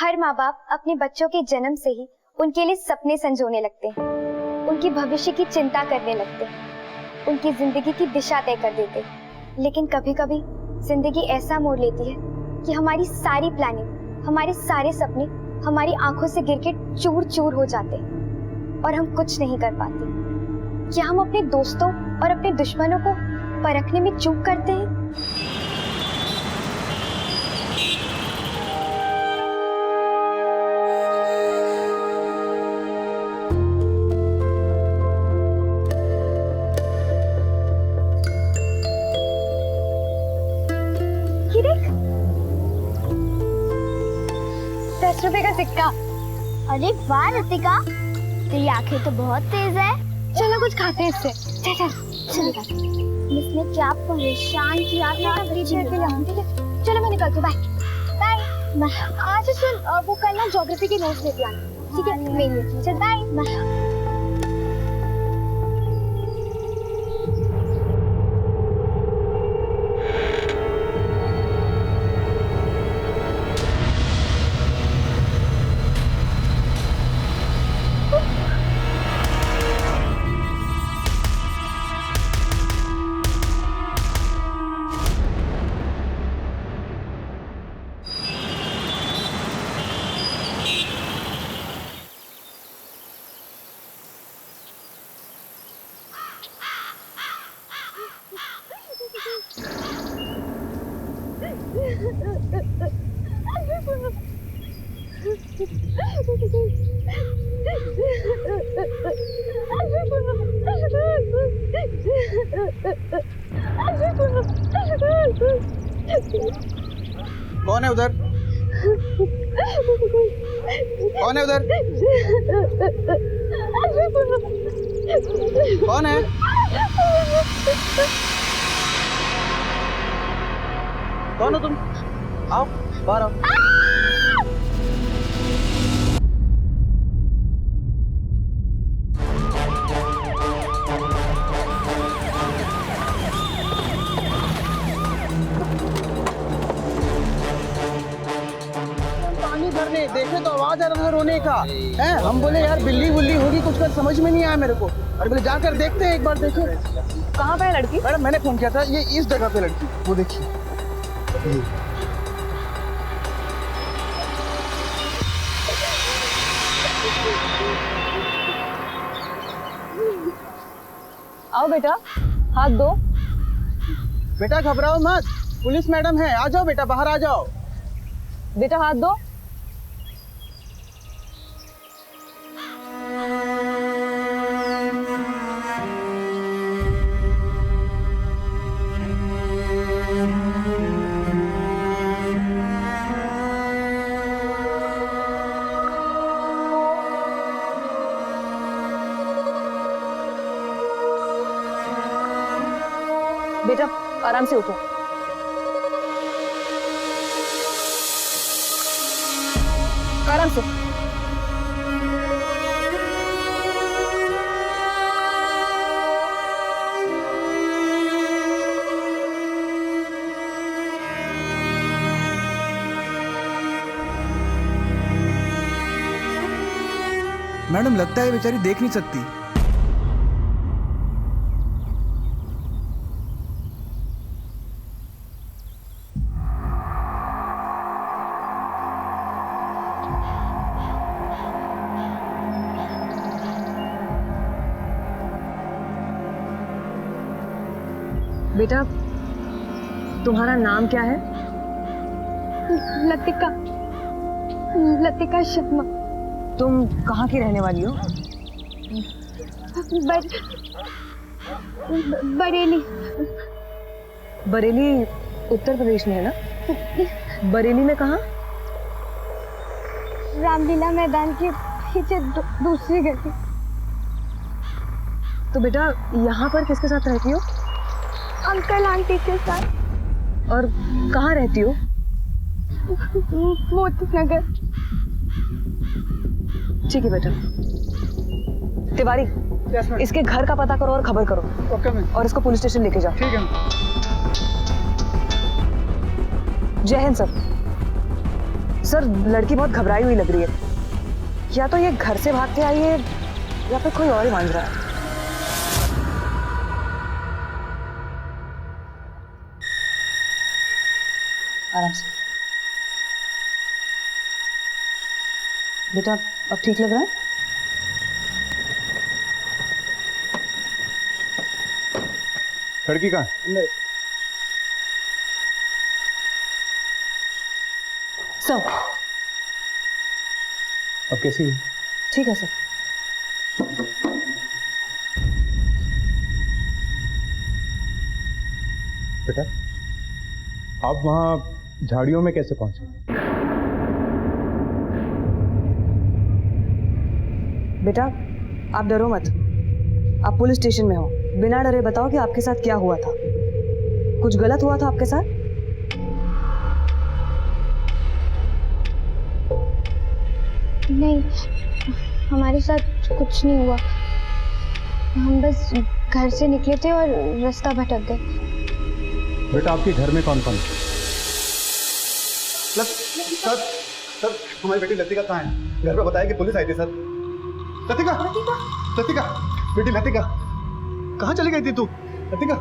हर माँ बाप अपने बच्चों के जन्म से ही उनके लिए सपने संजोने लगते हैं, उनकी भविष्य की चिंता करने लगते हैं, उनकी जिंदगी की दिशा तय कर देते हैं। लेकिन कभी कभी जिंदगी ऐसा मोड़ लेती है कि हमारी सारी प्लानिंग, हमारे सारे सपने हमारी आंखों से गिर के चूर चूर हो जाते हैं और हम कुछ नहीं कर पाते। क्या हम अपने दोस्तों और अपने दुश्मनों को परखने में चूक करते हैं? ₹10 का सिक्का। अरे वाह रितिका, तेरी आंखें तो बहुत तेज है। चलो कुछ खाते हैं इससे। चल चल इसने क्या परेशान किया था। चलो मैं निकलती हूँ। Bye bye. आज सुन, वो कल ना ज्योग्राफी की नोट्स लेके आना, ठीक है? मेरी चल बाय बाय। कौन है उधर? कौन है उधर? कौन है? कौन हो तुम? आओ बाहर आओ। देखे तो आवाज आ रहा था रोने का है। हम बोले यार बिल्ली बुल्ली होगी कुछ, कर समझ में नहीं आया मेरे को। अरे बोले जाकर देखते हैं एक बार। देखो कहाँ पे है लड़की? मैडम मैंने फोन किया था, ये इस जगह पे लड़की, वो देखिए। आओ बेटा, हाथ दो। बेटा घबराओ मत, पुलिस मैडम है। आ जाओ बेटा, बाहर आ जाओ। बेटा हाथ दो। बेटा आराम से उठो। आराम से। मैडम लगता है बेचारी देख नहीं सकती। बेटा तुम्हारा नाम क्या है? लतिका। लतिका शर्मा। तुम कहाँ की रहने वाली हो? बरेली। बरेली उत्तर प्रदेश में है ना? बरेली में कहाँ? रामलीला मैदान के पीछे दूसरी गली। तो बेटा यहाँ पर किसके साथ रहती हो? अंकल आंटी के साथ। और कहाँ रहती हो? मोती नगर। ठीक है बेटा। तिवारी इसके घर का पता करो और खबर करो। Okay ma'am. और इसको पुलिस स्टेशन लेके जाओ। ठीक है। जय हिंद सर। सर लड़की बहुत घबराई हुई लग रही है, या तो ये घर से भाग के आई है या फिर कोई और ही मांझ रहा है। आराम से बेटा, अब ठीक लग रहा है? लड़की कहाँ है? अंदर। सर अब कैसी है? ठीक है सर। बेटा आप वहाँ झाड़ियों में कैसे पहुंचे? बेटा आप डरो मत, आप पुलिस स्टेशन में हो, बिना डरे बताओ कि आपके साथ क्या हुआ था। कुछ गलत हुआ था आपके साथ? नहीं, हमारे साथ कुछ नहीं हुआ। हम बस घर से निकले थे और रास्ता भटक गए। बेटा आपके घर में कौन कौन है? सर हमारी बेटी लतिका कहाँ है? घर पे बताया कि पुलिस आई थी सर। लतिका लतिका लतिका बेटी लतिका कहाँ चली गई थी तू? लतिका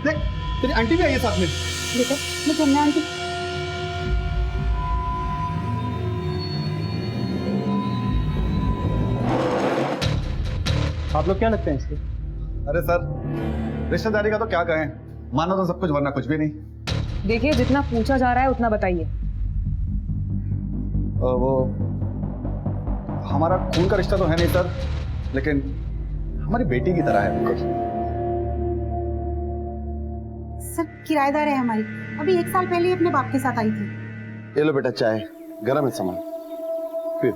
देख तेरी आंटी भी आई है साथ में। बेटा मैं जमुना आंटी। आप लोग क्या लगते हैं इसके? अरे सर रिश्तेदारी का तो क्या कहें, मानो तो सब कुछ वरना कुछ भी नहीं। देखिए जितना पूछा जा रहा है उतना बताइए। वो हमारा खून का रिश्ता तो है नहीं सर, लेकिन हमारी बेटी की तरह है बिल्कुल। सर किराएदार है हमारी, अभी 1 साल पहले ही अपने बाप के साथ आई थी। ये लो बेटा चाय, गरम है, संभाल फिर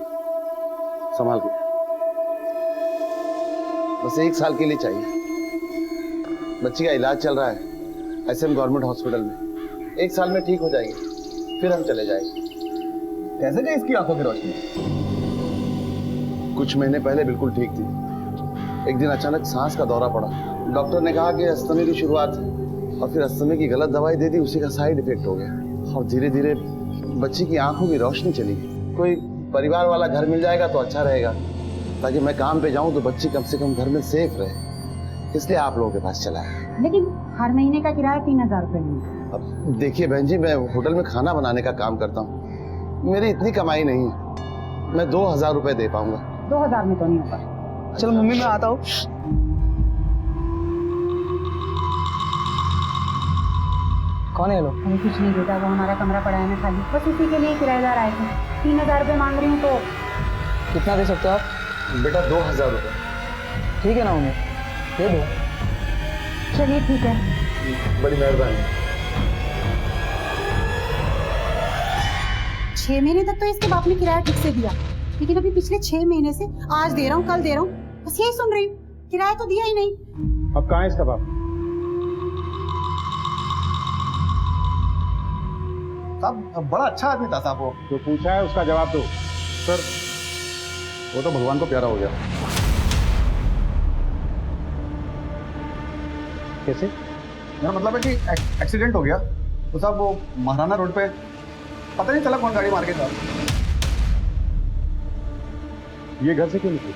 संभाल के। बस 1 साल के लिए चाहिए। बच्ची का इलाज चल रहा है एसएम गवर्नमेंट हॉस्पिटल में। 1 साल में ठीक हो जाएगी, फिर हम चले जाएंगे। कैसे गई इसकी आंखों की रोशनी? कुछ महीने पहले बिल्कुल ठीक थी, एक दिन अचानक सांस का दौरा पड़ा। डॉक्टर ने कहा कि अस्थमा की शुरुआत है, और फिर अस्थमा की गलत दवाई दे दी, उसी का साइड इफेक्ट हो गया और धीरे धीरे बच्ची की आंखों की रोशनी चली गई। कोई परिवार वाला घर मिल जाएगा तो अच्छा रहेगा, ताकि मैं काम पे जाऊं तो बच्ची कम से कम घर में सेफ रहे, इसलिए आप लोगों के पास चला है। लेकिन हर महीने का किराया 3000 रुपए है। अब देखिए बहन जी, मैं होटल में खाना बनाने का काम करता हूँ, मेरी इतनी कमाई नहीं है, मैं 2000 रुपए दे पाऊंगा। 2000 में तो नहीं होगा। चलो मम्मी मैं आता हूँ। कौन है लोग? अरे कुछ नहीं बेटा, वो हमारा कमरा पड़ा है ना खाली, बस उसी के लिए किराएदार आए थे। 3000 रुपए मांग रही हूँ तो। कितना दे सकते हो आप? बेटा 2000 रुपए। ठीक है ना मम्मी, दे दो। चलिए ठीक है। बड़ी मेहरबानी। 6 महीने तक तो इसके बाप ने किराया ठीक से दिया, लेकिन अभी पिछले 6 महीने से आज दे रहा हूँ कल दे रहा हूँ, बस यही सुन रही हूँ, किराया तो दिया ही नहीं। अब कहाँ है इसका बाप? साहब बड़ा अच्छा आदमी था साहब वो। जो पूछा है उसका जवाब दो। सर वो तो भगवान को प्यारा हो गया। कैसे? मेरा मतलब है कि एक्सीडेंट हो गया तो साहब वो महाराना रोड पे पता नहीं चला कौन गाड़ी मार के था। ये घर से क्यों निकली?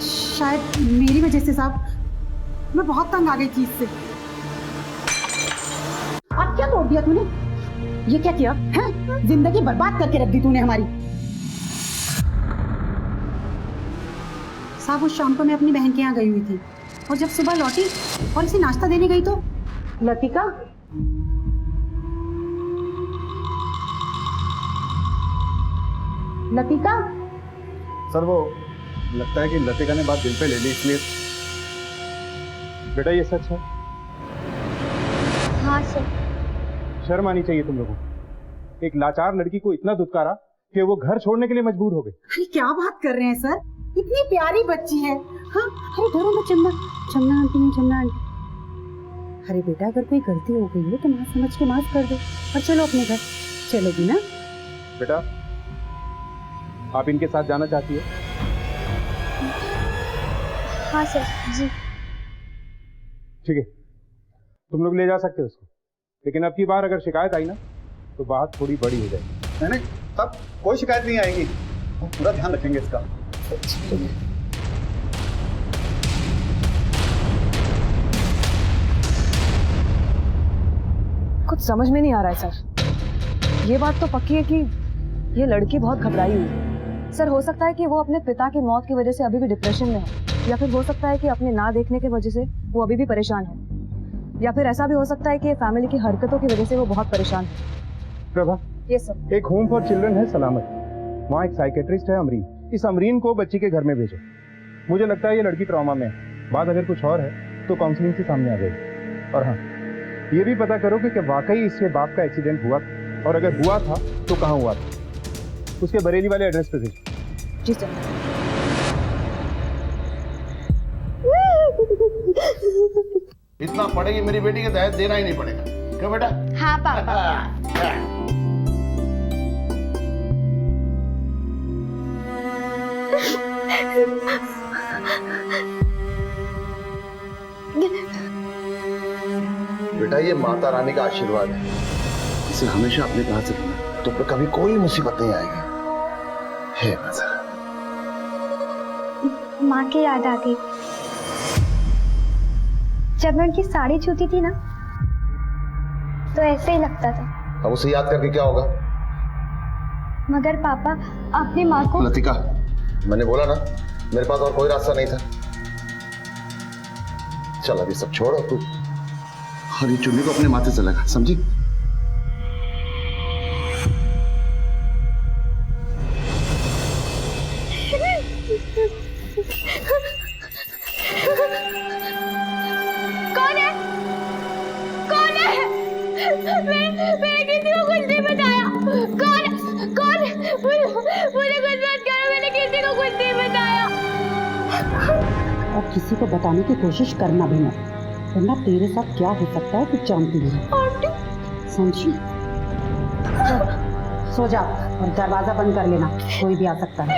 शायद मेरी वजह से साहब, मैं बहुत तंग आ गई चीज से। अब क्या तोड़ दिया तूने? ये क्या किया है? जिंदगी बर्बाद करके रख दी तूने हमारी। साहब उस शाम को मैं अपनी बहन के यहाँ गई हुई थी, और जब सुबह लौटी और इसे नाश्ता देने गई तो लतिका लतिका सर वो लगता है कि लतिका ने बात दिल पे ले ली, इसलिए। बेटा ये सच है? हाँ सर। शर्म आनी चाहिए तुम लोगों को। एक लाचार लड़की को इतना दुत्कारा कि वो घर छोड़ने के लिए मजबूर हो गई। अरे क्या बात कर रहे हैं सर, इतनी प्यारी बच्ची है। हाँ अरे डरो मत, चमना चमना आंटी नहीं, चमना आंटी। अरे बेटा अगर कोई गलती हो गई है तो माँ समझ के माफ कर दो और चलो अपने घर। चलोगी ना बेटा आप इनके साथ जाना चाहती है? हाँ सर जी। ठीक है तुम लोग ले जा सकते हो उसको, लेकिन अब की बार अगर शिकायत आई ना तो बात थोड़ी बड़ी हो जाएगी। नहीं सब कोई शिकायत नहीं आएगी, हम पूरा ध्यान रखेंगे इसका। कुछ समझ में नहीं आ रहा है सर। ये बात तो पक्की है कि ये लड़की बहुत घबराई हुई है। सर हो सकता है कि वो अपने पिता की मौत की वजह से अभी भी डिप्रेशन में है, या फिर हो सकता है कि अपने ना देखने की वजह से वो अभी भी परेशान है, या फिर ऐसा भी हो सकता है कि फैमिली की हरकतों की वजह से वो बहुत परेशान है। प्रभा, ये सर। एक होम फॉर चिल्ड्रन है सलामत, वहाँ एक साइकेट्रिस्ट है अमरीन। इस अमरीन को बच्ची के घर में भेजो। मुझे लगता है ये लड़की ट्रॉमा में है, बात अगर कुछ और है तो काउंसलिंग से सामने आ जाएगी। और हाँ, ये भी पता करो कि वाकई इसके बाप का एक्सीडेंट हुआ था, और अगर हुआ था तो कहाँ हुआ था। उसके बरेली वाले एड्रेस पे भेजो। जी सर। इतना पड़ेगी मेरी बेटी के दहेज देना ही नहीं पड़ेगा, क्यों बेटा? हाँ पापा। बेटा ये माता रानी का आशीर्वाद है, इसे हमेशा अपने पास रखना, तो कभी कोई मुसीबत नहीं आएगी। हे माता। माँ की याद आ गई। जब मैं उनकी साड़ी छूती थी ना, तो ऐसे ही लगता था। अब उसे याद करके क्या होगा? मगर पापा, आपने माँ को... लतिका, मैंने बोला ना, मेरे पास और कोई रास्ता नहीं था। चल अभी सब छोड़ तू हरी चुन्नी को अपने माथे से लगा, समझी? कौन है? कौन है? मैंने किसी को कुछ नहीं बताया। कौन? मुझे कुछ मत करो, मैंने किसी को कुछ नहीं बताया। और किसी को बताने की कोशिश करना भी मत, वरना तेरे साथ क्या हो सकता है तू जानती नहीं। समझी? सो जा और दरवाजा बंद कर लेना, कोई भी आ सकता है।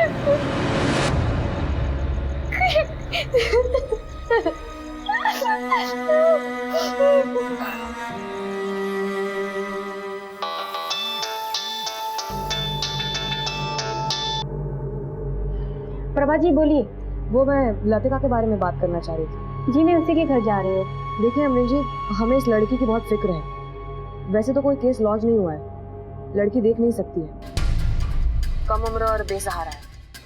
प्रभा जी बोलिए। वो मैं लतिका के बारे में बात करना चाह रही थी। जी मैं उसी के घर जा रही हूँ। देखिए अमरीन जी, हमें इस लड़की की बहुत फिक्र है। वैसे तो कोई केस लॉन्च नहीं हुआ है, लड़की देख नहीं सकती है, कम उम्र और बेसहारा है,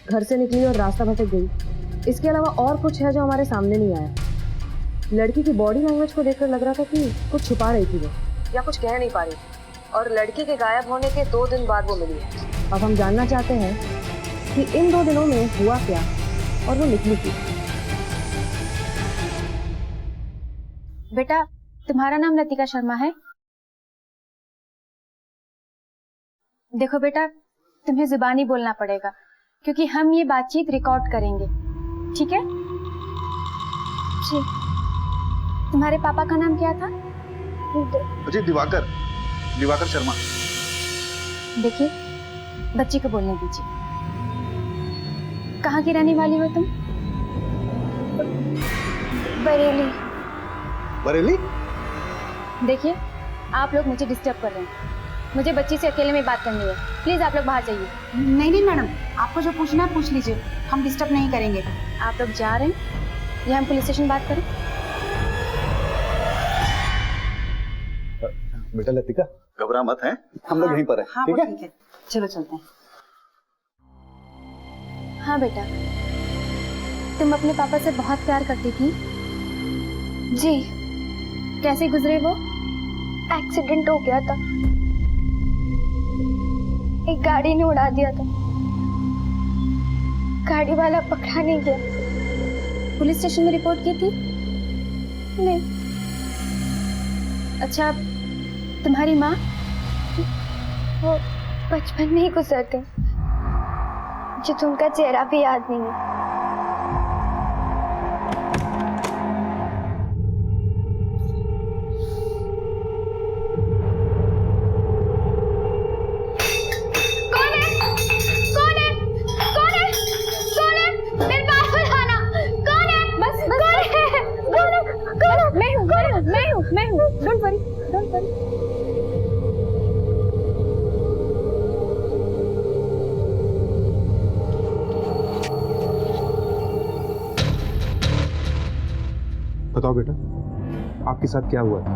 घर से निकली और रास्ता भटक गई। इसके अलावा और कुछ है जो हमारे सामने नहीं आया। लड़की की बॉडी लैंग्वेज को देखकर लग रहा था कि कुछ छुपा रही थी वो, या कुछ कह नहीं पा रही थी, और लड़की के गायब होने के 2 दिन बाद वो मिली है। अब हम जानना चाहते हैं कि इन 2 दिनों में हुआ क्या और वो निकली थी। बेटा, तुम्हारा नाम लतिका शर्मा है? देखो बेटा, तुम्हें जुबानी बोलना पड़ेगा, क्योंकि हम ये बातचीत रिकॉर्ड करेंगे, ठीक है? जी। तुम्हारे पापा का नाम क्या था? अजय दिवाकर शर्मा। देखिए, बच्ची को बोलने दीजिए। कहाँ की रहने वाली हो तुम? बरेली? देखिए, आप लोग मुझे डिस्टर्ब कर रहे हैं। मुझे बच्ची से अकेले में बात करनी है। प्लीज आप लोग बाहर जाइए। नहीं मैडम, आपको जो पूछना है पूछ लीजिए, हम डिस्टर्ब नहीं करेंगे। आप लोग जा रहे हैं या हम पुलिस स्टेशन बात करें? बेटा लतिका, घबरा मत, है हम लोग यहीं पर हैं। हाँ, ठीक है? ठीक है, चलो चलते हैं। हाँ बेटा, तुम अपने पापा से बहुत प्यार करती थी? जी। कैसे गुजरे वो? एक्सीडेंट हो गया था, एक गाड़ी ने उड़ा दिया था। गाड़ी वाला पकड़ा नहीं गया। पुलिस स्टेशन में रिपोर्ट की थी? नहीं। अच्छा, तुम्हारी माँ? वो बचपन में ही गुजर गई, मुझे तो उनका चेहरा भी याद नहीं है। मैं हूँ, डोंट वरी, डोंट वरी। बताओ बेटा, आपके साथ क्या हुआ था?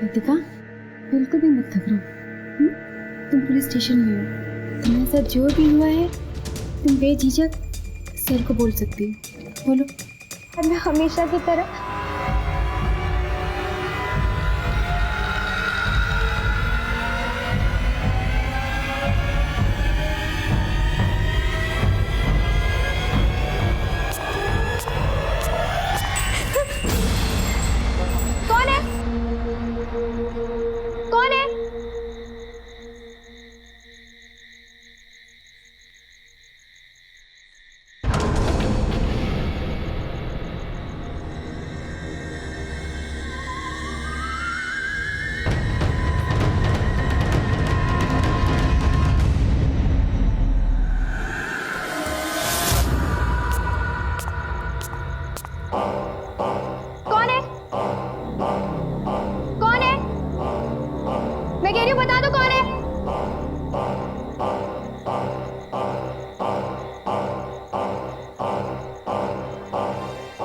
लतिका, बिल्कुल भी मत घबराओ। तुम पुलिस स्टेशन में हो, तुम्हारे साथ जो भी हुआ है तुम बेझिझक सर को बोल सकती हो। बोलो। और मैं हमेशा की तरह कौन है? कौन है? कौन है? कौन है? मैं कह रही हूँ बता दो कौन है?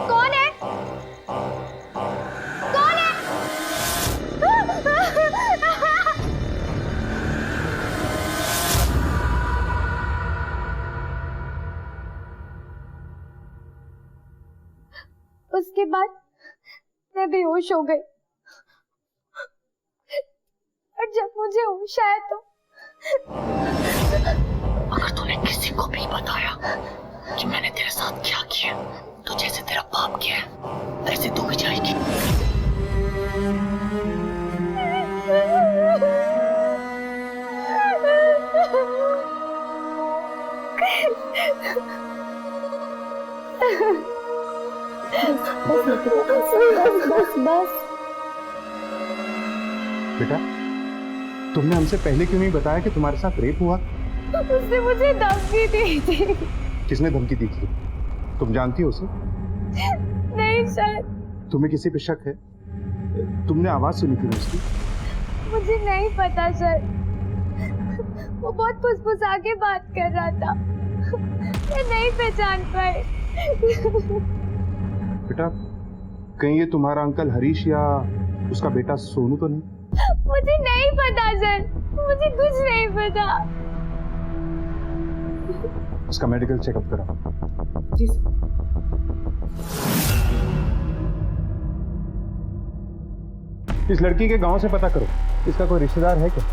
कौन है? कौन है? उसके बाद मैं बेहोश हो गई और जब मुझे होश आया तो अगर तूने किसी को भी बताया कि मैंने तेरे साथ क्या किया, तो जैसे तेरा पाप किया है वैसे तू भी जाएगी। बस बेटा, तुमने हमसे पहले क्यों नहीं बताया कि तुम्हारे साथ रेप हुआ? उसने मुझे धमकी दी थी। किसने धमकी दी थी? तुम जानती हो उसे? नहीं सर, तुम्हें किसी पे शक है? तुमने आवाज सुनी थी उसकी? मुझे नहीं पता सर। वो बहुत फुसफुसा के बात कर रहा था, मैं नहीं पहचान पाई। बेटा, कहीं ये तुम्हारा अंकल हरीश या उसका बेटा सोनू तो नहीं? मुझे नहीं पता सर, मुझे कुछ नहीं पता। उसका मेडिकल चेकअप करा। जी सर। इस लड़की के गांव से पता करो, इसका कोई रिश्तेदार है क्या?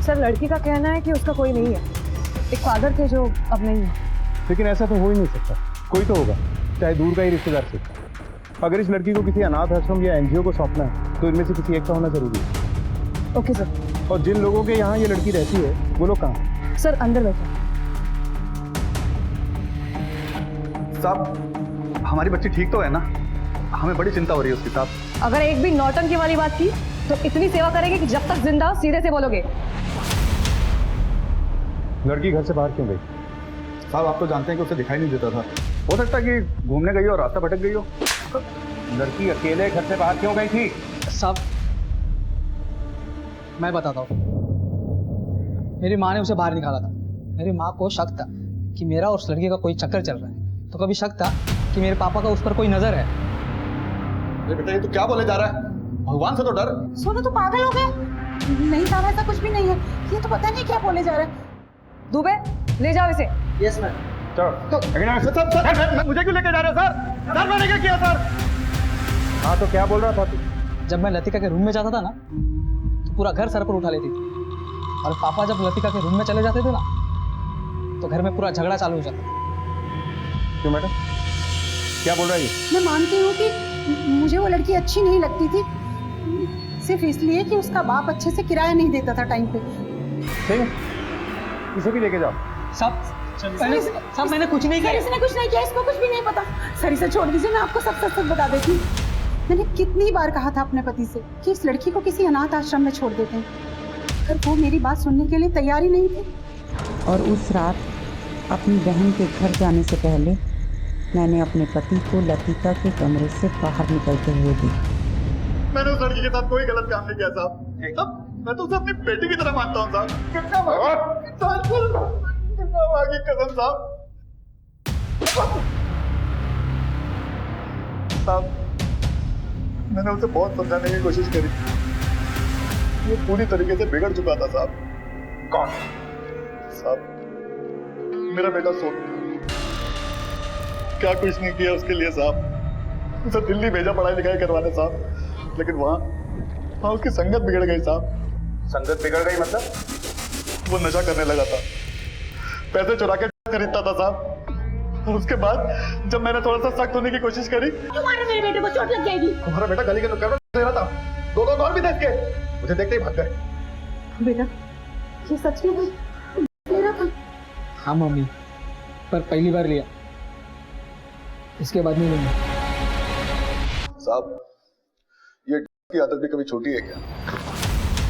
सर, लड़की का कहना है कि उसका कोई नहीं है। एक फादर थे जो अब नहीं है। लेकिन ऐसा तो हो ही नहीं सकता, कोई तो होगा, चाहे दूर का ही रिश्तेदार से। अगर इस लड़की को किसी अनाथ आश्रम या एनजीओ को सौंपना है तो इनमें से किसी एक का होना जरूरी है। Okay sir. और जिन लोगों के यहाँ ये लड़की रहती है वो लोग कहाँ? सर, अंदर बैठो। साहब, हमारी बच्ची ठीक तो है ना? हमें बड़ी चिंता हो रही है उसकी साहब। अगर एक भी नौटंकी वाली बात की तो इतनी सेवा करेंगे कि जब तक जिंदा हो सीधे से बोलोगे। लड़की घर से बाहर क्यों गई? साहब, आप तो जानते हैं कि उसे दिखाई नहीं देता था। हो सकता है कि घूमने गई हो और रास्ता भटक गई हो। लड़की अकेले घर से बाहर क्यों गई थी? साहब, मैं बताता हूँ। मेरी माँ ने उसे बाहर निकाला था। मेरी माँ को शक था कि मेरा और उस लड़की का कोई चक्कर चल रहा है, तो कभी शक था कि मेरे पापा का उस पर कोई नजर है। अरे बेटा, ये तो क्या बोले जा रहा है? भगवान से तो डर। सोनू तो पागल हो गए। नहीं साहब, ऐसा कुछ भी नहीं है। ये तो पता नहीं क्या बोले जा रहा है। दुबे, ले जाओ इसे। Yes ma'am. चलो। सर, मुझे क्यों लेके जा रहे हो सर? सर, मैंने क्या किया सर? हाँ, तो क्या बोल रहा था तू? जब मैं लतिका के रूम में जाता था ना, तो पूरा घर सर पर उठा लेती थी। और पापा जब लतिका के रूम में चले जाते थे ना, तो घर में पूरा झगड़ा चालू हो जाता था। क्यों मैडम, क्या बोल रहा है ये? मैं मानती हूँ कि मुझे वो लड़की अच्छी नहीं लगती थी, सिर्फ इसलिए कि उसका बाप अच्छे से किराया नहीं देता था टाइम पे। सही, इसे भी लेके जाओ। साहब, मैंने कुछ नहीं सर, किया। इसने कुछ नहीं किया, इसको कुछ भी नहीं पता। सर, इसे छोड़ दीजिए, मैं आपको सब सच बता देती हूँ। मैंने कितनी बार कहा था अपने पति से कि इस लड़की को किसी अनाथ आश्रम में छोड़ देते हैं, पर वो मेरी बात सुनने के लिए तैयार ही नहीं थे। और उस रात अपनी बहन के घर जाने से पहले मैंने अपने पति को लतिका के कमरे से बाहर निकलते हुए देखा। मैंने उस लड़की के साथ कोई गलत काम नहीं किया साहब। मैं तो उसे अपनी बेटी की तरह मानता हूँ साहब। कितना माँ की कसम साहब, मैंने उसे बहुत समझाने की कोशिश करी। ये पूरी तरीके से बिगड़ चुका था साहब। कौन? साहब, मेरा बेटा सोनू। क्या कुछ नहीं किया उसके लिए साहब। उसे दिल्ली भेजा पढ़ाई लिखाई करवाने साहब, लेकिन वहाँ उसकी संगत बिगड़ गई साहब। संगत बिगड़ गई मतलब? वो नशा करने लगा था, पैसे चुरा के खरीदता था साहब। और उसके बाद जब मैंने थोड़ा सा सख्त होने की कोशिश करी, तुम्हारे मेरे बेटे को चोट लग जाएगी। तुम्हारा बेटा गली के नुक्कड़ पर दे रहा था, दो लोग और भी देख के मुझे देखते ही भाग गए। बेटा ये सच में ले रहा था? हाँ मम्मी, पर पहली बार लिया, इसके बाद नहीं लूंगा। साहब, ये की आदत भी कभी छोटी है क्या?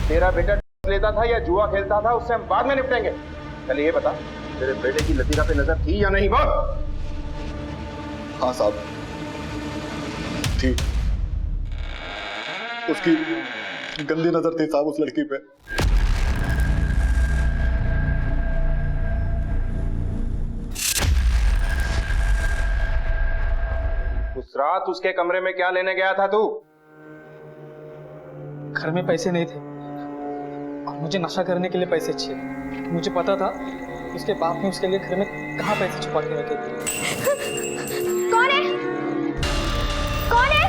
तेरा बेटा लेता था या जुआ खेलता था, उससे हम बाद में निपटेंगे। चल ये बता, तेरे बेटे की लतिका पे नजर थी या नहीं? बोल। हाँ साहब, ठीक। उसकी गंदी नजर थी साहब उस लड़की पे। उस रात उसके कमरे में क्या लेने गया था तू? घर में पैसे नहीं थे और मुझे नशा करने के लिए पैसे चाहिए। मुझे पता था उसके बाप ने उसके लिए घर में कहाँ पैसे छुपा के रखे थे। कौन है? कौन है?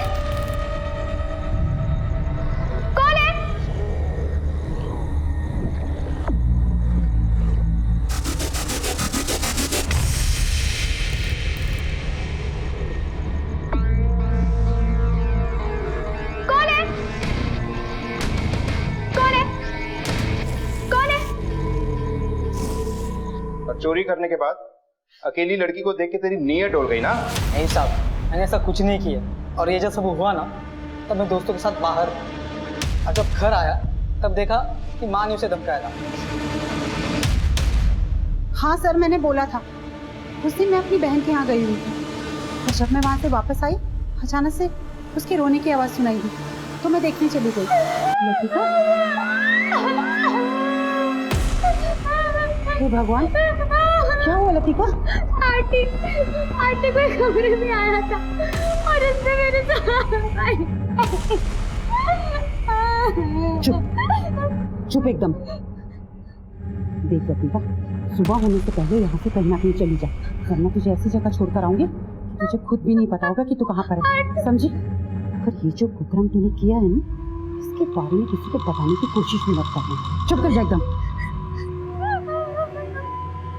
कौन है? कौन है? कौन है? कौन है? और चोरी करने के बाद अकेली लड़की को देख के तेरी नीयत डोल गई ना? नहीं साहब, मैंने ऐसा कुछ नहीं किया। और ये जब सब हुआ ना, तब मैं दोस्तों के साथ बाहर, और जब घर आया तब देखा कि माँ ने उसे धमकाया था। हाँ सर, मैंने बोला था। उस दिन मैं अपनी बहन के यहाँ गई हुई थी, और जब मैं वहाँ से वापस आई, अचानक से उसके रोने की आवाज़ सुनाई दी, तो मैं देखने चली गई। लतिका, हे भगवान, क्या हुआ लतिका? आंटी कोई कमरे में आया था और उसने मेरे चुप एकदम। देख लतिका, सुबह होने से पहले यहाँ से कहीं ना कहीं चली जा, वरना तुझे ऐसी जगह छोड़कर आऊंगी कि तुझे खुद भी नहीं पता होगा कि तू कहाँ पर है, समझी? पर ये जो कुकर्म तूने किया है ना, इसके बारे में किसी को बताने की कोशिश भी मत करना। चुप कर जा एकदम।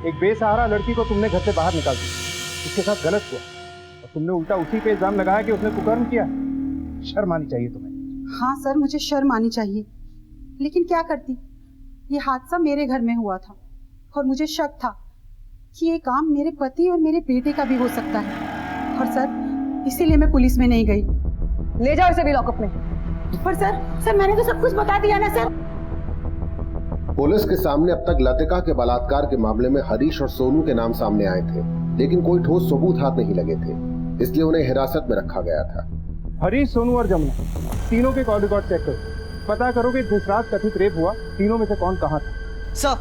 एक बेसहारा लड़की को तुमने घर से बाहर निकाल दिया, उसके साथ गलत हुआ, और तुमने उल्टा उसी पे इल्जाम लगाया कि उसने कुकर्म किया। शर्म आनी चाहिए तुम्हें। हाँ सर, मुझे शर्म आनी चाहिए, लेकिन क्या करती, ये हादसा मेरे घर में हुआ था और मुझे शक था कि ये काम मेरे पति और मेरे बेटे का भी हो सकता है। और सर, इसीलिए मैं पुलिस में नहीं गई। ले जाओ इसे भी लॉकअप में। पर सर मैंने तो सब कुछ बता दिया ना सर। पुलिस के सामने अब तक लतिका के बलात्कार के मामले में हरीश और सोनू के नाम सामने आए थे, लेकिन कोई ठोस सबूत हाथ नहीं लगे थे, इसलिए उन्हें हिरासत में रखा गया था। हरीश, सोनू और जमुना, तीनों के कॉल रिकॉर्ड चेक करो, पता करो कि जिस रात कथित रेप हुआ, तीनों में से कौन कहाँ था। सर,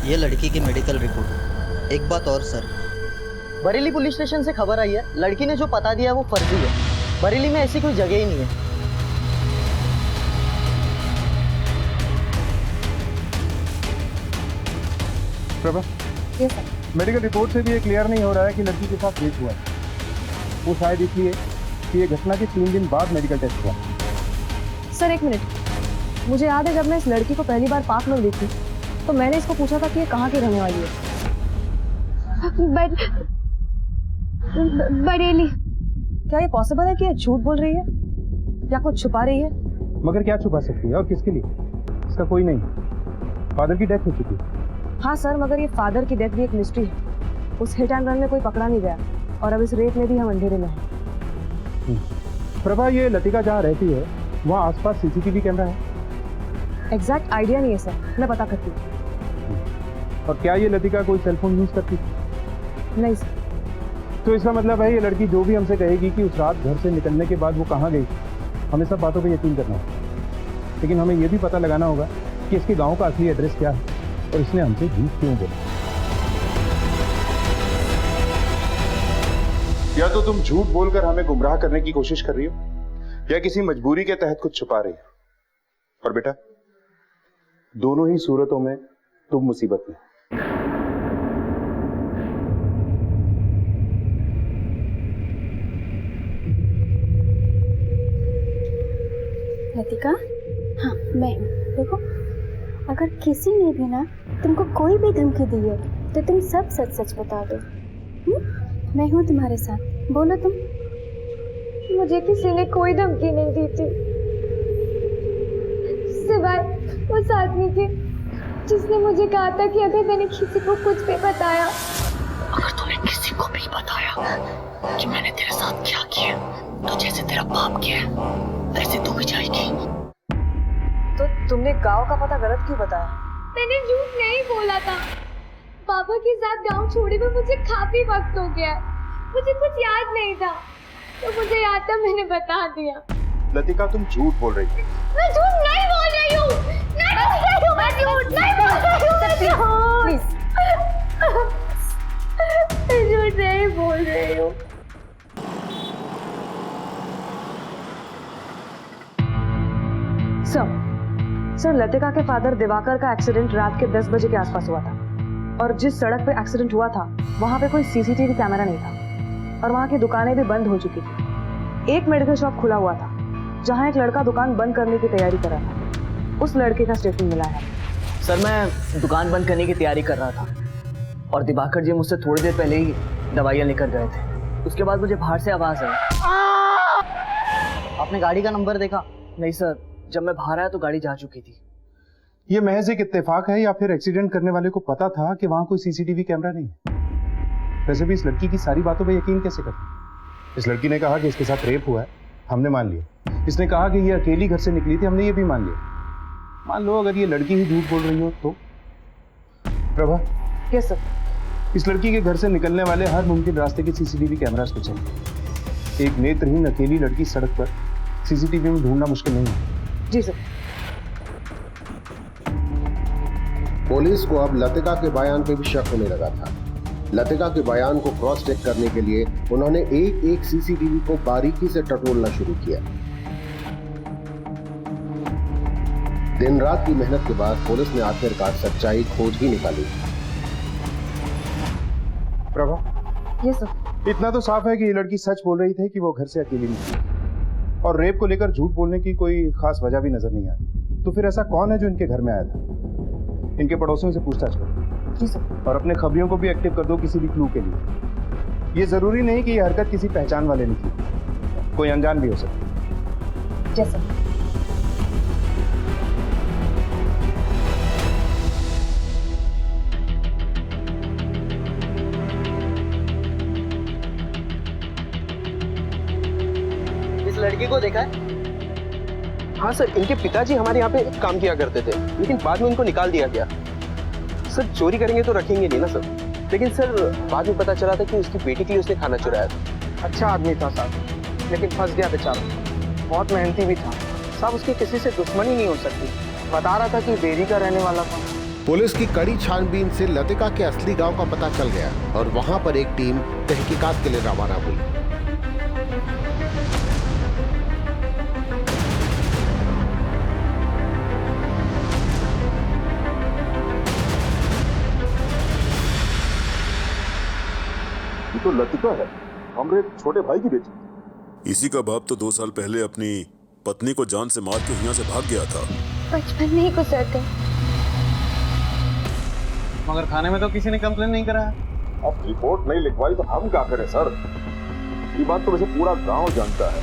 ये लड़की की मेडिकल रिपोर्ट। एक बात और सर, बरेली पुलिस स्टेशन से खबर आई है, लड़की ने जो पता दिया वो फर्जी है। बरेली में ऐसी कोई जगह ही नहीं है। प्रभा, मेडिकल रिपोर्ट से भी ये क्लियर नहीं हो रहा है कि लड़की के साथ रेप हुआ है। वो शायद इसलिए कि ये घटना के 3 दिन बाद मेडिकल टेस्ट हुआ। सर एक मिनट, मुझे याद है जब मैं इस लड़की को पहली बार पार्क में देखी तो मैंने इसको पूछा था कि ये कहाँ की रहने वाली है। बरेली। क्या ये पॉसिबल है कि ये झूठ बोल रही है या कुछ छुपा रही है? मगर क्या छुपा सकती है और किसके लिए? इसका कोई नहीं, फादर की डेथ हो चुकी है। हाँ सर, मगर ये फादर की डेथ भी एक मिस्ट्री है। उस हिट एंड रन में कोई पकड़ा नहीं गया और अब इस रेप में भी हम अंधेरे में हैं। प्रभा, ये लतिका जहाँ रहती है वहाँ आसपास सीसीटीवी कैमरा है? एग्जैक्ट आइडिया नहीं है सर, मैं पता करती हूँ। और क्या ये लतिका कोई सेलफोन यूज करती थी? नहीं सर। तो इसका मतलब है ये लड़की जो भी हमसे कहेगी कि उस रात घर से निकलने के बाद वो कहाँ गई, हमें सब बातों पे यकीन करना होगा। लेकिन हमें ये भी पता लगाना होगा कि इसके गांव का असली एड्रेस क्या है और इसने हमसे झूठ क्यों बोला। या तो तुम झूठ बोलकर हमें गुमराह करने की कोशिश कर रही हो या किसी मजबूरी के तहत कुछ छुपा रही हो। और बेटा, दोनों ही सूरतों में तुम मुसीबत में। लतिका, हाँ मैं हूँ। देखो, अगर किसी ने भी ना तुमको कोई भी धमकी दी है तो तुम सब सच सच बता दो। मैं हूँ तुम्हारे साथ, बोलो तुम। मुझे किसी ने कोई धमकी नहीं दी थी, सिवाय उस आदमी के जिसने मुझे कहा था कि अगर मैंने किसी को कुछ भी बताया, अगर तूने किसी को भी बताया कि मैंने तेरे साथ क्या किया, तो जैसे तेरा बाप किया वैसे तू भी जाएगी। तो तुमने गांव का पता गलत क्यों बताया? मैंने झूठ नहीं बोला था। पापा के साथ गांव छोड़े हुए मुझे काफी वक्त हो गया, मुझे कुछ याद नहीं था, तो मुझे याद था मैंने बता दिया। लतिका, तुम झूठ बोल रही थी। मैं झूठ नहीं बोल रही हूँ, नहीं बोल रही हूँ, मैं झूठ नहीं बोल रही हूँ, मैं झूठ नहीं बोल रही हूँ। सर, लतिका के फादर दिवाकर का एक्सीडेंट रात के 10 बजे के आसपास हुआ था और जिस सड़क पे एक्सीडेंट हुआ था वहां पे कोई सीसीटीवी कैमरा नहीं था और वहां की दुकानें भी बंद हो चुकी थी। एक मेडिकल शॉप खुला हुआ था जहां एक लड़का दुकान बंद करने की तैयारी कर रहा था। उस लड़के का स्टेटमेंट मिला है। सर, मैं दुकान बंद करने की तैयारी कर रहा था और दिवाकर जी मुझसे थोड़ी देर पहले ही दवाइयाँ लेकर गए थे। उसके बाद मुझे बाहर से आवाज आई। आपने गाड़ी का नंबर देखा? नहीं सर, जब मैं बाहर आया तो गाड़ी जा चुकी थी। ये महज एक इत्तेफाक है या फिर एक्सीडेंट करने वाले को पता था कि वहां कोई सीसीटीवी कैमरा नहीं है? वैसे भी इस लड़की की सारी बातों पे यकीन कैसे करते? इस लड़की ने कहा कि इसके साथ रेप हुआ है, हमने मान लिया। इसने कहा कि ये अकेली घर से निकली थी, हमने ये भी मान लिया। मान लो अगर ये लड़की ही झूठ बोल रही हो तो? Prabha, yes sir. इस लड़की के घर से निकलने वाले हर मुमकिन रास्ते के सीसीटीवी कैमरास को चाहिए। एक नेत्रहीन अकेली लड़की सड़क पर सीसीटीवी में ढूंढना मुश्किल नहीं है। जी सर। पुलिस को अब लतिका के बयान पे भी शक होने लगा था। लतिका के बयान को क्रॉस चेक करने के लिए उन्होंने एक एक सीसीटीवी को बारीकी से टटोलना शुरू किया। दिन रात की मेहनत के बाद पुलिस ने आखिरकार सच्चाई खोज ही निकाली। Prabha, yes sir. इतना तो साफ है कि ये लड़की सच बोल रही थी कि वो घर से अकेली निकली और रेप को लेकर झूठ बोलने की कोई खास वजह भी नजर नहीं आ रही। तो फिर ऐसा कौन है जो इनके घर में आया था? इनके पड़ोसियों से पूछताछ करो। जी सर। और अपने खबरियों को भी एक्टिव कर दो किसी भी क्लू के लिए। ये जरूरी नहीं कि ये हरकत किसी पहचान वाले ने की, कोई अनजान भी हो सकती है। जी सर। लड़की को देखा है? हाँ सर, इनके पिताजी हमारे यहाँ पे काम किया करते थे, लेकिन बाद में इनको निकाल दिया गया। सर, चोरी करेंगे तो रखेंगे नहीं ना सर। लेकिन सर, बाद में पता चला था कि उसकी बेटी के लिए उसने खाना चुराया था। अच्छा आदमी था साहब, लेकिन फंस गया बेचारा। बहुत मेहनती भी था साहब, उसकी किसी से दुश्मनी नहीं हो सकती। बता रहा था कि बेरी का रहने वाला था। पुलिस की कड़ी छानबीन से लतिका के असली गांव का पता चल गया और वहां पर एक टीम तहकीकात के लिए रवाना हुई। तो लतिका है, हमारे छोटे भाई की बेटी। इसी का बाप तो 2 साल पहले अपनी पत्नी को जान से मार के यहाँ से भाग गया था। बचपन में ही गुजरते। मगर थाने में तो किसी ने कंप्लेन नहीं कराया। अब रिपोर्ट नहीं लिखवाई तो हम क्या करें सर? ये बात तो वैसे पूरा गांव जानता है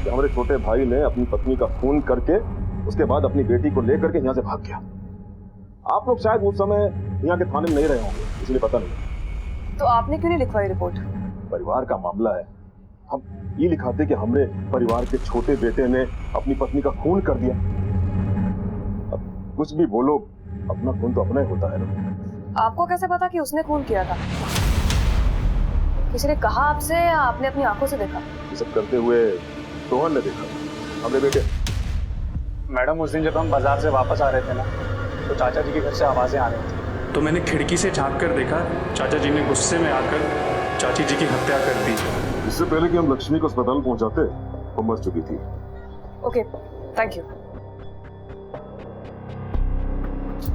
कि हमारे छोटे भाई ने अपनी पत्नी का खून करके उसके बाद अपनी बेटी को लेकर के यहाँ से भाग गया। आप लोग शायद उस समय यहाँ के थाने में नहीं रहे होंगे, इसलिए पता नहीं। तो आपने क्यों नहीं लिखवाई रिपोर्ट? परिवार का मामला है, हम ये लिखाते कि हमरे परिवार के छोटे बेटे ने अपनी पत्नी का खून कर दिया। अब कुछ भी बोलो, अपना खून तो अपना ही होता है ना। आपको कैसे पता कि उसने खून किया था? किसी ने कहा आपसे या आपने अपनी आंखों से देखा? ये सब करते हुए सोहन ने देखा। हमने बेटे मैडम उस दिन जब हम बाजार से वापस आ रहे थे ना, तो चाचा जी के घर से आवाज़ें आ रही थी। तो मैंने खिड़की से झांक कर देखा, चाचा जी ने गुस्से में आकर चाची जी की हत्या कर दी। इससे पहले कि हम लक्ष्मी को अस्पताल पहुंचाते वो मर चुकी थी। Okay, thank you.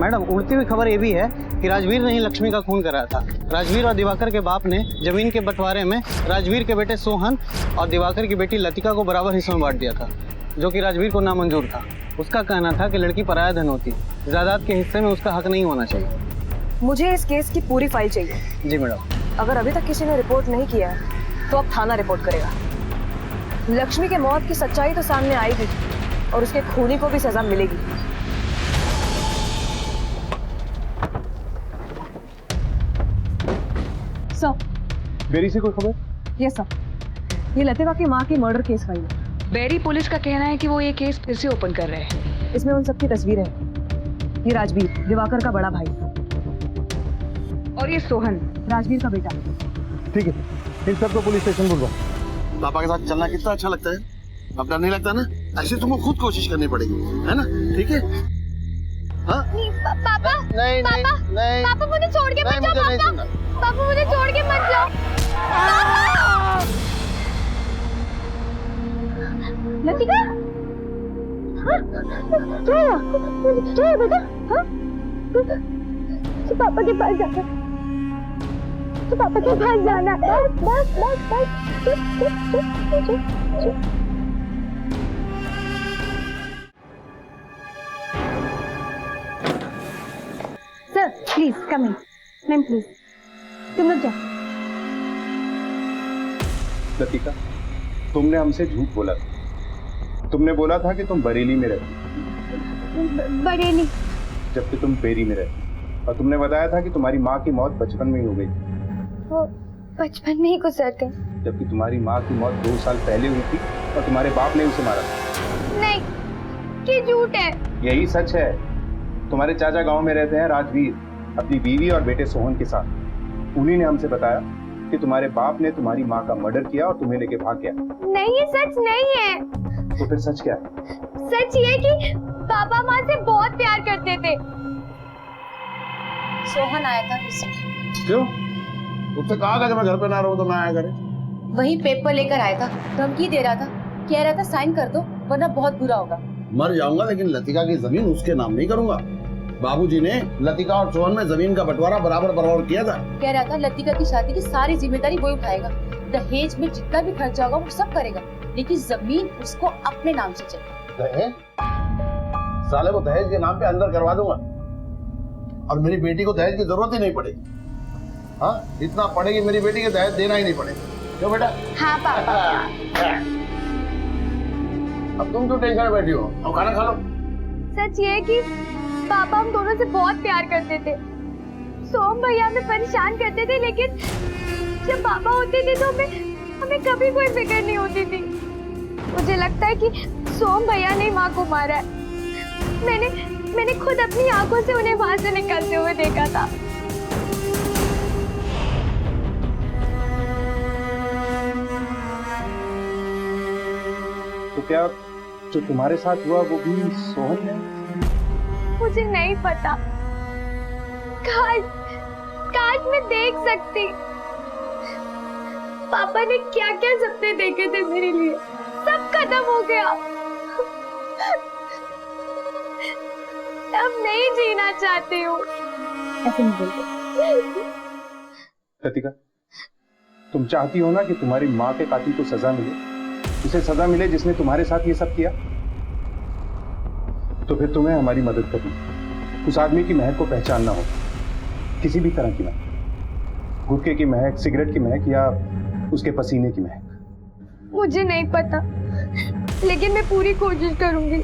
मैडम उड़ती हुई खबर ये भी है कि राजवीर ने ही लक्ष्मी का खून कराया था। राजवीर और दिवाकर के बाप ने जमीन के बंटवारे में राजवीर के बेटे सोहन और दिवाकर की बेटी लतिका को बराबर हिस्सों में बांट दिया था, जो कि राजवीर को नामंजूर था। उसका कहना था कि लड़की पराया धन होती, जायदाद के हिस्से में उसका हक नहीं होना चाहिए। मुझे इस केस की पूरी फाइल चाहिए। जी मैडम। अगर अभी तक किसी ने रिपोर्ट नहीं किया है तो अब थाना रिपोर्ट करेगा। लक्ष्मी के मौत की सच्चाई तो सामने आएगी और उसके खूनी को भी सजा मिलेगी। सर, बेरी से कोई खबर? यस सर, ये लतिका की माँ की मर्डर केस फाइल है। बेरी पुलिस का कहना है कि वो ये केस फिर से ओपन कर रहे हैं। इसमें उन सबकी तस्वीरें हैं। ये राजवीर, दिवाकर का बड़ा भाई, और ये सोहन, राजवीर का बेटा। ठीक है, इन सबको पुलिस स्टेशन बुलवा। पापा के साथ चलना कितना अच्छा लगता है, अब डर नहीं लगता ना? ऐसे तुमको खुद कोशिश करनी पड़ेगी, है ना? ठीक है? हाँ? पापा नहीं पापा नहीं नहीं पापा मुझे छोड़ के मत जाओ। नहीं सुनना। पापा मुझे छोड़ के मत जाओ। लतिका, हाँ? क्या हुआ? क्या हुआ बेटा? हाँ? तो पापा के पास जाना, तो पापा के पास जाना। बस बस बस। Sir please come in. Ma'am please तुम लोग जाओ। लतिका, तुमने हमसे झूठ बोला था। तुमने बोला था कि तुम बरेली में रहती, बरेली, जबकि तुम बेरी में रहती, और तुमने बताया था कि तुम्हारी माँ की मौत बचपन में ही हो गई थी। वो बचपन में ही गुजर गए। जबकि तुम्हारी माँ की मौत 2 साल पहले हुई थी और तुम्हारे बाप ने उसे मारा था। नहीं, ये झूठ है। यही सच है। तुम्हारे चाचा गांव में रहते हैं राजवीर, अपनी बीवी और बेटे सोहन के साथ। उन्हीं ने हमसे बताया कि तुम्हारे बाप ने तुम्हारी माँ का मर्डर किया और तुम्हें लेके भाग गया। नहीं, ये सच नहीं है। तो फिर सच क्या है? सच ये कि पापा माँ से बहुत प्यार करते थे। सोहन आया था गुस्से। क्यों? उससे कहा था कि मैं घर पे ना रहूं तो मैं आया करे। वही पेपर लेकर आया था, धमकी दे रहा था, कह रहा था साइन कर दो वरना बहुत बुरा होगा। मर जाऊंगा लेकिन लतिका की जमीन उसके नाम नहीं करूंगा। बाबूजी ने लतिका और सोहन में जमीन का बंटवारा बराबर किया था। कह रहा था लतिका की शादी की सारी जिम्मेदारी वो उठाएगा, दहेज में जितना भी खर्चा होगा वो सब करेगा, लेकिन जमीन उसको अपने नाम से चाहिए। दहेज? साले को दहेज के नाम पे अंदर करवा दूंगा और मेरी बेटी को दहेज की जरूरत ही नहीं पड़ेगी। हाँ, इतना पड़ेगी मेरी बेटी के दहेज देना ही नहीं पड़ेगा। क्यों बेटा? हाँ पापा। अब तुम क्यों टेंशन में बैठी हो? अब खाना खा लो। सच ये है कि पापा हम दोनों से बहुत प्यार करते थे। सोम भैया हमें परेशान करते थे, लेकिन जब पापा होते थे तो हमें कभी कोई फिक्र नहीं होती थी। मुझे लगता है कि सोम भैया ने माँ को मारा है। मैंने खुद अपनी आंखों से उन्हें वहां से निकलते हुए देखा था। तो क्या जो तुम्हारे साथ हुआ वो भी सोहन ने? मुझे नहीं पता। काश मैं देख सकती। पापा ने क्या क्या सपने देखे थे मेरे लिए, सब खत्म हो गया। अब नहीं जीना चाहती हूँ। ऐसे नहीं बोलते। लतिका, तुम चाहती हो ना कि तुम्हारी माँ के कातिल को सजा मिले, उसे सजा मिले जिसने तुम्हारे साथ ये सब किया? तो फिर तुम्हें हमारी मदद करनी, उस आदमी की महक को पहचानना होगा, किसी भी तरह की महक, गुटखे की महक, सिगरेट की महक या उसके पसीने की महक। मुझे नहीं पता, लेकिन मैं पूरी कोशिश करूंगी।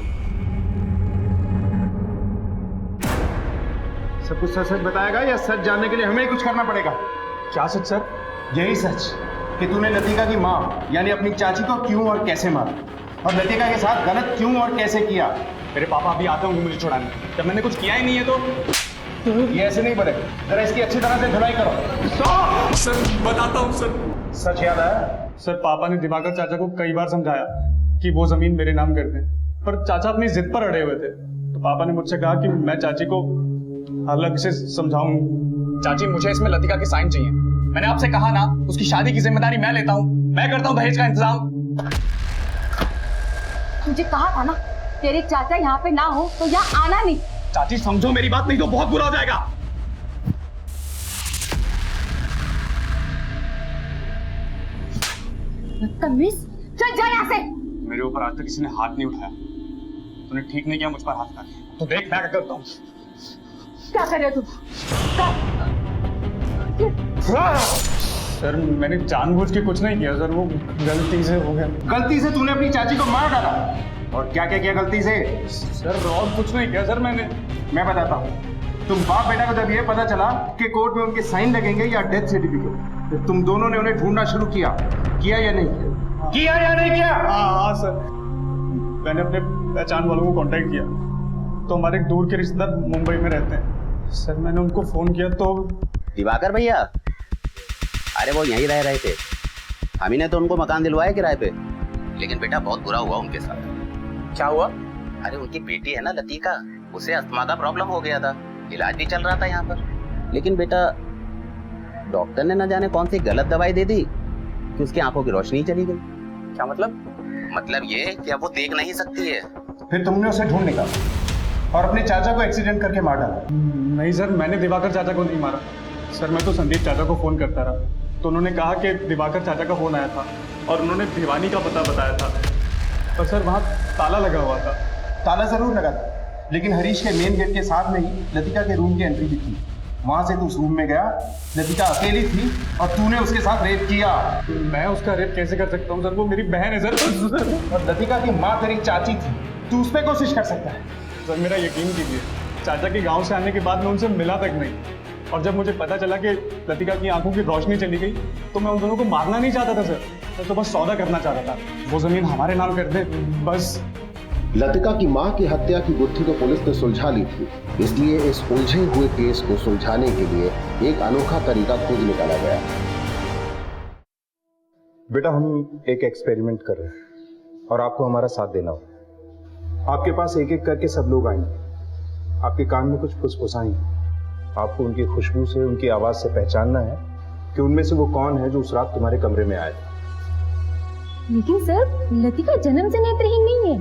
सब कुछ सच सच बताएगा या सच जानने के लिए हमें कुछ करना पड़ेगा? क्या सच सर? यही सच कि तूने लतिका की माँ यानी अपनी चाची को क्यों और कैसे मारा, और लतिका के साथ गलत क्यों और कैसे किया। मेरे पापा अभी आते होंगे मुझे छुड़ाने, जब मैंने कुछ किया ही नहीं है तो। ये ऐसे नहीं बनेगा, जरा इसकी अच्छी तरह से धुलाई करो। सर बताता हूँ सर। सच याद आया? सर पापा ने दिवाकर चाचा को कई बार समझाया कि वो जमीन मेरे नाम कर दें, पर चाचा अपनी जिद पर अड़े हुए थे। तो पापा ने मुझसे कहा कि मैं चाची को अलग से समझाऊं। चाची मुझे इसमें लतिका की साइन चाहिए। मैंने आपसे कहा ना, उसकी शादी की जिम्मेदारी मैं लेता हूँ, मैं करता हूँ दहेज का इंतजाम। मुझे कहा था ना, तेरे चाचा यहाँ पे ना हो तो यहाँ आना नहीं। चाची समझो मेरी बात, नहीं तो बहुत बुरा हो जाएगा। तमीज, चल जा यहाँ से। मेरे ऊपर आज तक किसी ने हाथ नहीं उठाया, तूने ठीक नहीं किया मुझ पर हाथ उठा के। तो देख मैं क्या करता हूँ। क्या कर रहे हो तुम? सर मैंने जानबूझ के कुछ नहीं किया सर, वो गलती से हो गया। गलती से तूने अपनी चाची को मार डाला, और क्या क्या किया गलती से? सर और कुछ नहीं किया सर मैंने। मैं बताता हूँ। तुम बाप बेटा को जब ये पता चला कि कोर्ट में उनके साइन लगेंगे या डेथ सर्टिफिकेट, तो तुम दोनों ने उन्हें ढूंढना शुरू किया या नहीं किया? किया या नहीं किया? हाँ सर, मैंने अपने पहचान वालों को कांटेक्ट किया, तो हमारे एक दूर के रिश्तेदार मुंबई में रहते हैं। सर मैंने उनको फोन किया तो दिवाकर भैया, अरे वो यहीं रह रहे थे, हम ही ने तो उनको मकान दिलवाया किराए पे। लेकिन बेटा बहुत बुरा हुआ उनके साथ। क्या हुआ? अरे उनकी बेटी है ना लतिका, उसे अस्थमा का प्रॉब्लम हो गया था, इलाज भी चल रहा था यहाँ पर। लेकिन बेटा डॉक्टर ने न जाने कौन सी गलत दवाई दे दी कि उसकी आंखों की रोशनी चली गई। क्या मतलब? मतलब ये कि अब वो देख नहीं सकती है। फिर तुमने उसे ढूंढ निकाला और अपने चाचा को एक्सीडेंट करके मार डाला। नहीं सर, मैंने दिवाकर चाचा को नहीं मारा सर, मैं तो संदीप चाचा को फोन करता रहा, तो उन्होंने कहा कि दिवाकर चाचा का फोन आया था और उन्होंने भिवानी का पता बताया था, पर सर वहाँ ताला लगा हुआ था। ताला जरूर लगा था, लेकिन हरीश के मेन गेट के साथ में ही लतिका के रूम की एंट्री भी थी। वहां से तू उस रूम में गया, लतिका अकेली थी और तूने उसके साथ रेप किया। मैं उसका रेप कैसे कर सकता हूँ सर, वो मेरी बहन है सर। और लतिका की माँ तेरी चाची थी, तू उस पर कोशिश कर सकता है। सर मेरा यकीन कीजिए, चाचा के गांव से आने के बाद मैं उनसे मिला तक नहीं, और जब मुझे पता चला कि लतिका की आंखों की रोशनी चली गई तो मैं उन दोनों को मारना नहीं चाहता था सर, मैं तो बस सौदा करना चाहता था, वो जमीन हमारे नाम कर दे बस। लतिका की मां की हत्या की गुत्थी तो पुलिस ने सुलझा ली थी, इसलिए इस उलझे हुए केस को सुलझाने के लिए एक अनोखा तरीका खोज निकाला गया। बेटा हम एक एक्सपेरिमेंट कर रहे हैं और आपको हमारा साथ देना होगा। आपके पास एक एक करके सब लोग आएंगे, आपके कान में कुछ फुसफुसाएंगे, आपको उनकी खुशबू से, उनकी आवाज से पहचानना है कि उनमें से वो कौन है जो उस रात तुम्हारे कमरे में आया था। लेकिन सर लतिका जन्म से नेत्रहीन नहीं है,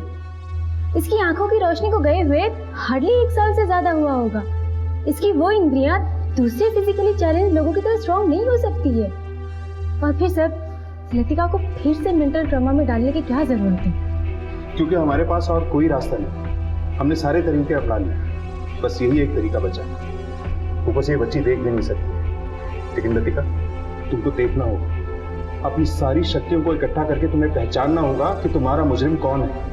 इसकी आंखों की रोशनी को गए हुए हार्डली 1 साल से ज्यादा हुआ होगा। इसकी वो इंद्रियां दूसरे फिजिकली चैलेंज लोगों की तरह स्ट्रॉन्ग नहीं हो सकती है। और फिर सर लतिका को फिर से मेंटल ट्रॉमा में डालने की क्या जरूरत है? क्योंकि हमारे पास और कोई रास्ता नहीं, हमने सारे तरीके अपना लिए, बस यही एक तरीका बचा है। ऊपर से ये बच्ची देख भी नहीं सकती, लेकिन लतिका तुमको देखना होगा, अपनी सारी शक्तियों को इकट्ठा करके तुम्हें पहचानना होगा कि तुम्हारा मुजरिम कौन है।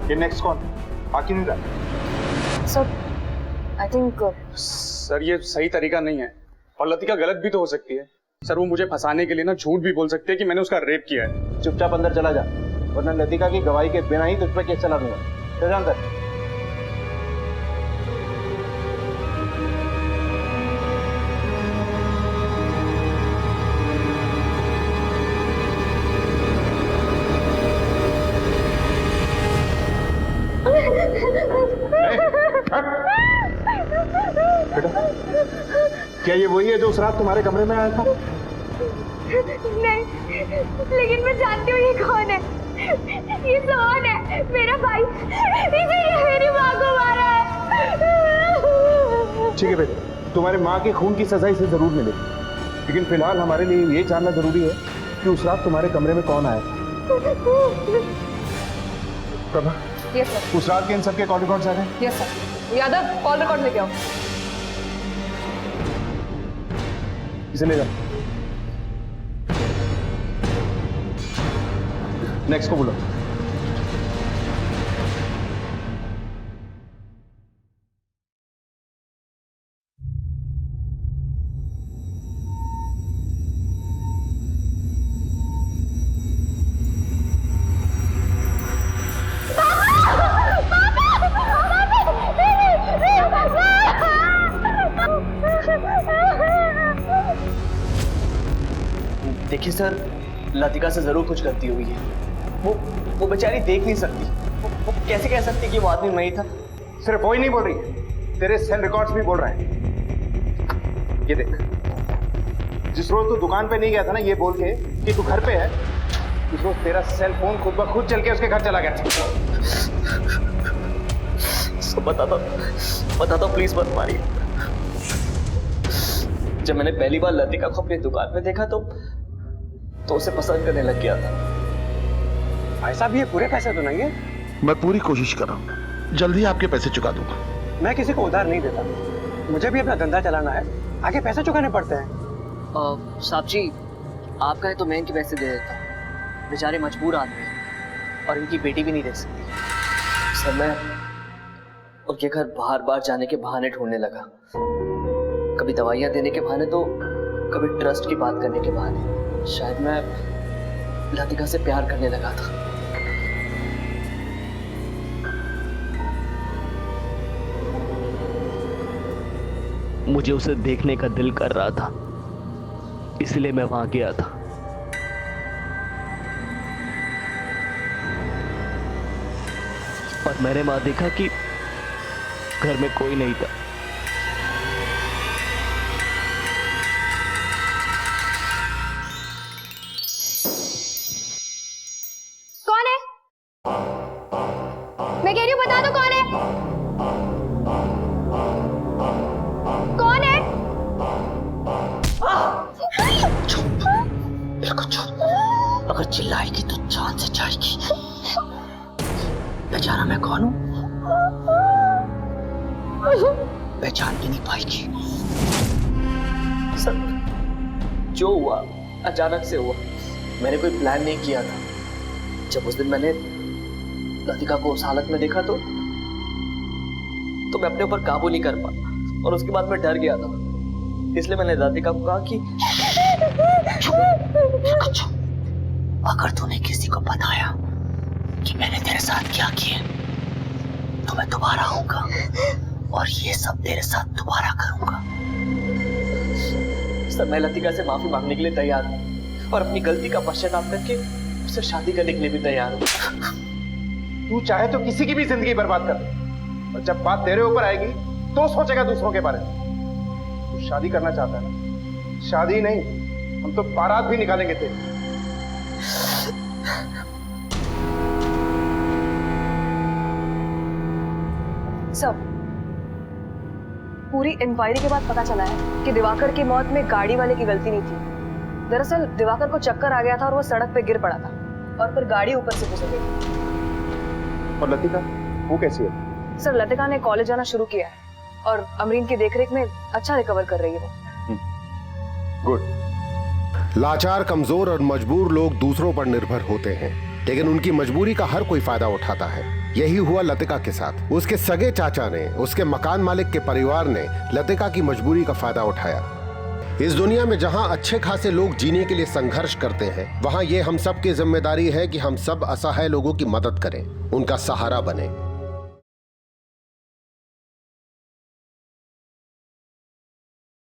ये नेक्स्ट कौन आ क्यों नहीं रहा? सर आई थिंक सर ये सही तरीका नहीं है, और लतिका गलत भी तो हो सकती है सर, वो मुझे फंसाने के लिए ना झूठ भी बोल सकती है कि मैंने उसका रेप किया है। चुपचाप अंदर चला जा, वरना लतिका की गवाही के बिना ही तुझ पर केस चला दूंगा। चल जा अंदर। क्या ये वही है जो उस रात तुम्हारे कमरे में आया था? नहीं, लेकिन मैं जानती हूँ ये कौन है। ये सोहन है, मेरा भाई। इसीलिए मेरी माँ को मारा है। ठीक है बेटे, तुम्हारी माँ के खून की सजा इसे जरूर मिलेगी, लेकिन फिलहाल हमारे लिए ये जानना जरूरी है कि उस रात तुम्हारे कमरे में कौन आया था। Prabha, yes sir. उस रात के इन सबके कॉल रिकॉर्ड्स आ रहे हैं? Yes sir. Yadav call record लेके आओ। इसे ले जाओ। नेक्स्ट को बुलाओ। देखिए सर, लतिका से जरूर कुछ गलती हुई है। वो बेचारी देख नहीं सकती। वो कैसे कह सकती कि वो आदमी मैं ही था? सिर्फ वही नहीं बोल रही, तेरे सेल रिकॉर्ड्स भी बोल रहे हैं। ये देख, जिस रोज तू दुकान पे नहीं गया था ना ये बोल के कि तू घर पे है, उस रोज तेरा सेल फोन खुद ब खुद चल के उसके घर चला गया था। बता दो प्लीज मत मारिए। जब मैंने पहली बार लतिका को अपनी दुकान में देखा तो उसे पसंद करने लग गया था। भाई साहब ये पूरे पैसे तो नहीं है? मैं पूरी कोशिश कर रहा हूँ, जल्दी आपके पैसे चुका दूंगा। मैं किसी को उधार नहीं देता, मुझे भी अपना धंधा चलाना है, आगे पैसे चुकाने पड़ते हैं। साहब जी, आप कहे तो मैं इनके पैसे दे देता हूँ। बेचारे मजबूर आदमी हैं और इनकी बेटी भी नहीं देख सकती। सर मैं उनके घर बार बार जाने के बहाने ढूंढने लगा, कभी दवाइयाँ देने के बहाने तो कभी ट्रस्ट की बात करने के बहाने। शायद मैं लतिका से प्यार करने लगा था। मुझे उसे देखने का दिल कर रहा था, इसलिए मैं वहां गया था। और मैंने वहां देखा कि घर में कोई नहीं था। कौन है? मैं कह रही हूँ बता दो कौन है? कौन है? बिल्कुल चुप, अगर चिल्लाएगी तो जान से जाएगी। बेचारा मैं कौन हूँ पहचान भी नहीं पाएगी। सर जो हुआ अचानक से हुआ, मैंने कोई प्लान नहीं किया था। जब उस दिन मैंने लतिका को उस हालत में देखा तो मैं अपने ऊपर काबू नहीं कर पाया और उसके बाद मैं डर गया था। इसलिए मैंने लतिका को कहा कि अगर तूने किसी को बताया कि मैंने तेरे साथ क्या किया तो मैं दोबारा आऊंगा और ये सब तेरे साथ दोबारा करूंगा। सर मैं लतिका से माफी मांगने के लिए तैयार हूँ और अपनी गलती का पश्चाताप करके उससे शादी करने के लिए भी तैयार हूँ। तू चाहे तो किसी की भी जिंदगी बर्बाद कर दे, और जब बात तेरे ऊपर आएगी तो सोचेगा दूसरों के बारे में। तू शादी करना चाहता है ना? शादी नहीं, हम तो बारात भी निकालेंगे तेरी। सब पूरी इंक्वायरी के बाद पता चला है कि दिवाकर की मौत में गाड़ी वाले की गलती नहीं थी। दरअसल दिवाकर को चक्कर आ गया था और वो सड़क पे गिर पड़ा था और फिर गाड़ी ऊपर से गुजर गई। और लतिका वो कैसी है? सर लतिका ने कॉलेज जाना शुरू किया है और अमरीन की देखरेख में अच्छा रिकवर कर रही है वो। गुड। लाचार, कमजोर और मजबूर लोग दूसरों पर निर्भर होते हैं, लेकिन उनकी मजबूरी का हर कोई फायदा उठाता है। यही हुआ लतिका के साथ। उसके सगे चाचा ने, उसके मकान मालिक के परिवार ने लतिका की मजबूरी का फायदा उठाया। इस दुनिया में जहां अच्छे खासे लोग जीने के लिए संघर्ष करते हैं, वहां ये हम सब की जिम्मेदारी है कि हम सब असहाय लोगों की मदद करें, उनका सहारा बने।